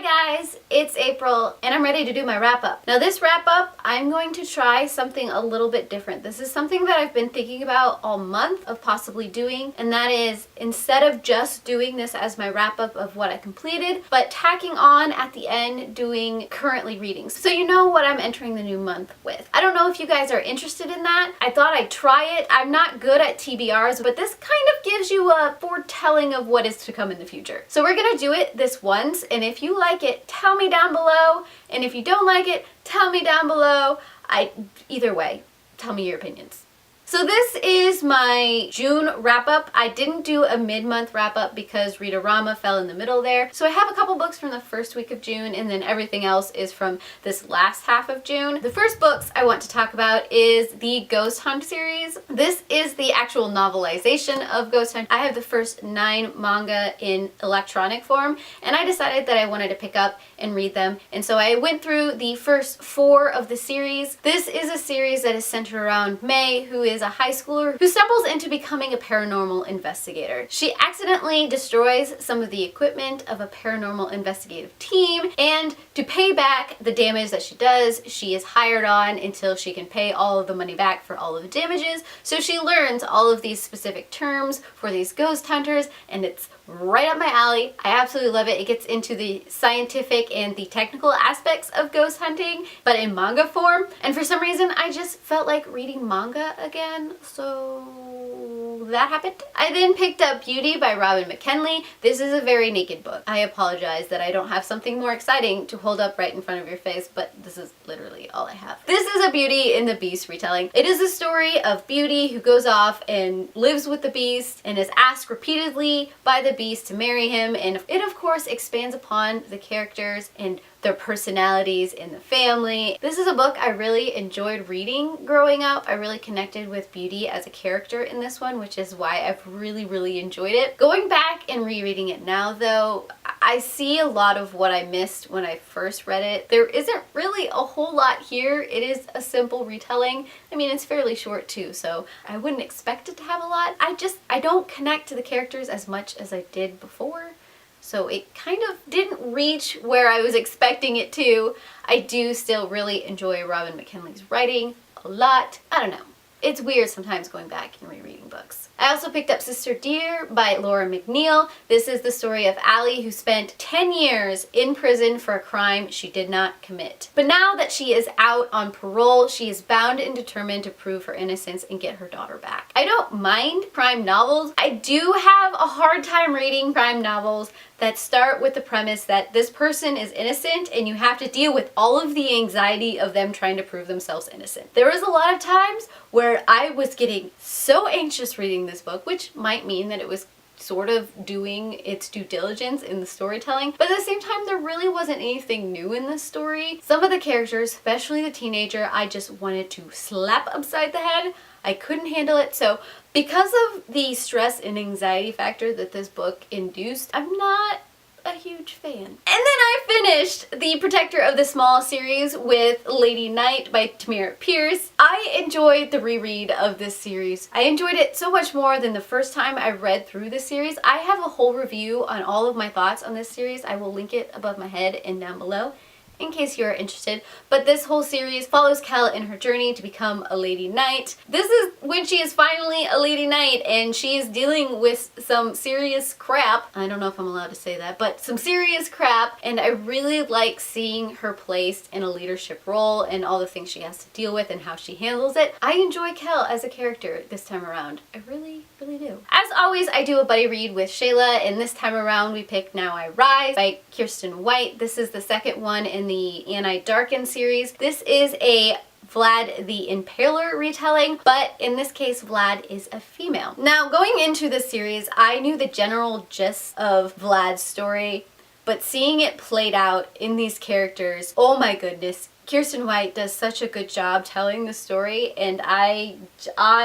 Hi guys, it's April and I'm ready to do my wrap up. Now this wrap up, I'm going to try something a little bit different. This is something that I've been thinking about all month of possibly doing, and that is instead of just doing this as my wrap up of what I completed, but tacking on at the end doing currently readings. So you know what I'm entering the new month with. I don't know if you guys are interested in that. I thought I'd try it. I'm not good at TBRs, but this kind of gives you a foretelling of what is to come in the future. So we're gonna do it this once, and if you like it, tell me down below, and if you don't like it, tell me down below. Either way, tell me your opinions. So this is my June wrap-up. I didn't do a mid-month wrap-up because Read-A-Rama fell in the middle there. So I have a couple books from the first week of June, and then everything else is from this last half of June. The first books I want to talk about is the Ghost Hunt series. This is the actual novelization of Ghost Hunt. I have the first 9 manga in electronic form, and I decided that I wanted to pick up and read them. And so I went through the first 4 of the series. This is a series that is centered around May, who is a high schooler who stumbles into becoming a paranormal investigator. She accidentally destroys some of the equipment of a paranormal investigative team, and to pay back the damage that she does, she is hired on until she can pay all of the money back for all of the damages. So she learns all of these specific terms for these ghost hunters, and it's right up my alley. I absolutely love it. It gets into the scientific and the technical aspects of ghost hunting, but in manga form. And for some reason, I just felt like reading manga again, so that happened. I then picked up Beauty by Robin McKinley. This is a very naked book. I apologize that I don't have something more exciting to hold up right in front of your face, but this is literally all I have. This is a Beauty and the Beast retelling. It is a story of Beauty who goes off and lives with the Beast and is asked repeatedly by the Beast to marry him, and it of course expands upon the characters and their personalities in the family. This is a book I really enjoyed reading growing up. I really connected with Beauty as a character in this one, which is why I've really enjoyed it. Going back and rereading it now though, I see a lot of what I missed when I first read it. There isn't really a whole lot here. It is a simple retelling. I mean, it's fairly short too, so I wouldn't expect it to have a lot. I don't connect to the characters as much as I did before. So it kind of didn't reach where I was expecting it to. I do still really enjoy Robin McKinley's writing a lot. I don't know. It's weird sometimes going back and rereading books. I also picked up Sister Dear by Laura McNeill. This is the story of Allie, who spent 10 years in prison for a crime she did not commit. But now that she is out on parole, she is bound and determined to prove her innocence and get her daughter back. I don't mind crime novels. I do have a hard time reading crime novels that start with the premise that this person is innocent and you have to deal with all of the anxiety of them trying to prove themselves innocent. There was a lot of times where I was getting so anxious reading this book, which might mean that it was sort of doing its due diligence in the storytelling, but at the same time there really wasn't anything new in this story. Some of the characters, especially the teenager, I just wanted to slap upside the head. I couldn't handle it, so because of the stress and anxiety factor that this book induced, I'm not a huge fan. And then I finished the Protector of the Small series with Lady Night by Tamora Pierce. I enjoyed the reread of this series. I enjoyed it so much more than the first time I read through the series. I have a whole review on all of my thoughts on this series. I will link it above my head and down below in case you are interested. But this whole series follows Kel in her journey to become a Lady Knight. This is when she is finally a Lady Knight and she is dealing with some serious crap. I don't know if I'm allowed to say that, but some serious crap, and I really like seeing her placed in a leadership role and all the things she has to deal with and how she handles it. I enjoy Kel as a character this time around. I really do. As always, I do a buddy read with Shayla, and this time around we picked Now I Rise by Kiersten White. This is the second one in the Anti Darken series. This is a Vlad the Impaler retelling, but in this case Vlad is a female. Now going into this series, I knew the general gist of Vlad's story, but seeing it played out in these characters, oh my goodness, Kiersten White does such a good job telling the story, and I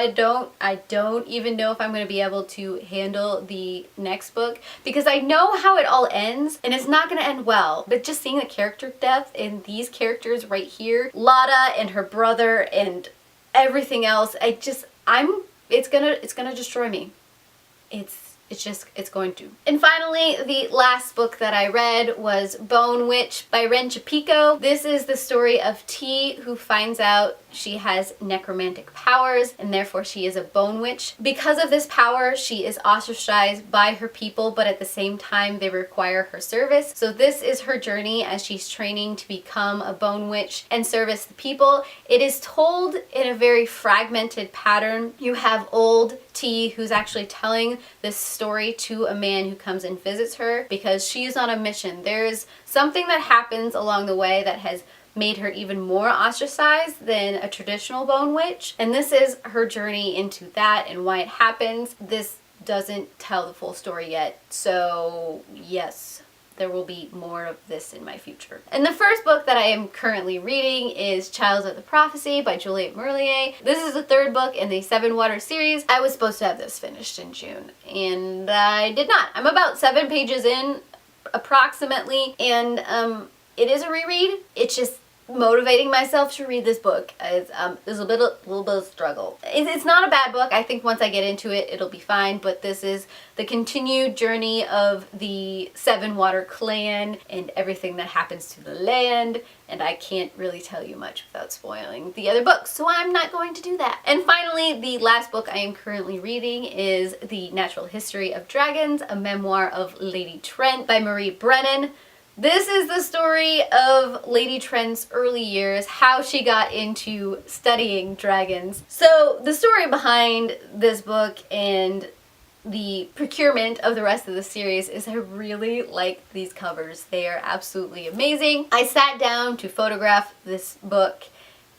don't even know if I'm going to be able to handle the next book because I know how it all ends and it's not going to end well. But just seeing the character depth in these characters right here, Lada and her brother and everything else, it's gonna destroy me. It's It's going to. And finally, the last book that I read was Bone Witch by Chupeco. This is the story of T, who finds out she has necromantic powers and therefore she is a bone witch. Because of this power, she is ostracized by her people, but at the same time they require her service. So this is her journey as she's training to become a bone witch and service the people. It is told in a very fragmented pattern. You have old T, who's actually telling this story to a man who comes and visits her because she's on a mission. There's something that happens along the way that has made her even more ostracized than a traditional bone witch. And this is her journey into that and why it happens. This doesn't tell the full story yet. So yes, there will be more of this in my future. And the first book that I am currently reading is Child of the Prophecy by Juliet Merlier. This is the third book in the Sevenwaters series. I was supposed to have this finished in June, and I did not. I'm about 7 pages in, approximately, and it is a reread. It's just motivating myself to read this book is a little bit of struggle. It's not a bad book. I think once I get into it, it'll be fine, but this is the continued journey of the Sevenwater clan and everything that happens to the land, and I can't really tell you much without spoiling the other books, so I'm not going to do that. And finally, the last book I am currently reading is The Natural History of Dragons, a memoir of Lady Trent by Marie Brennan. This is the story of Lady Trent's early years, how she got into studying dragons. So the story behind this book and the procurement of the rest of the series is I really like these covers. They are absolutely amazing. I sat down to photograph this book,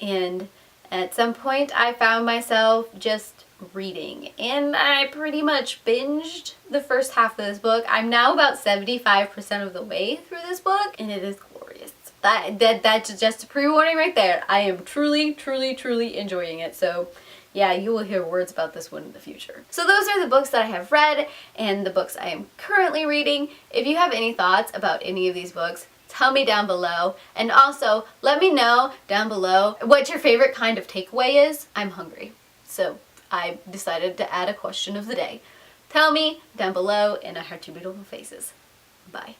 and at some point I found myself just reading, and I pretty much binged the first half of this book. I'm now about 75% of the way through this book, and it is glorious. That's just a pre-warning right there. I am truly enjoying it. So yeah, you will hear words about this one in the future. So those are the books that I have read and the books I am currently reading. If you have any thoughts about any of these books, tell me down below, and also let me know down below what your favorite kind of takeaway is. I'm hungry, so I decided to add a question of the day. Tell me down below, and I heart your beautiful faces. Bye.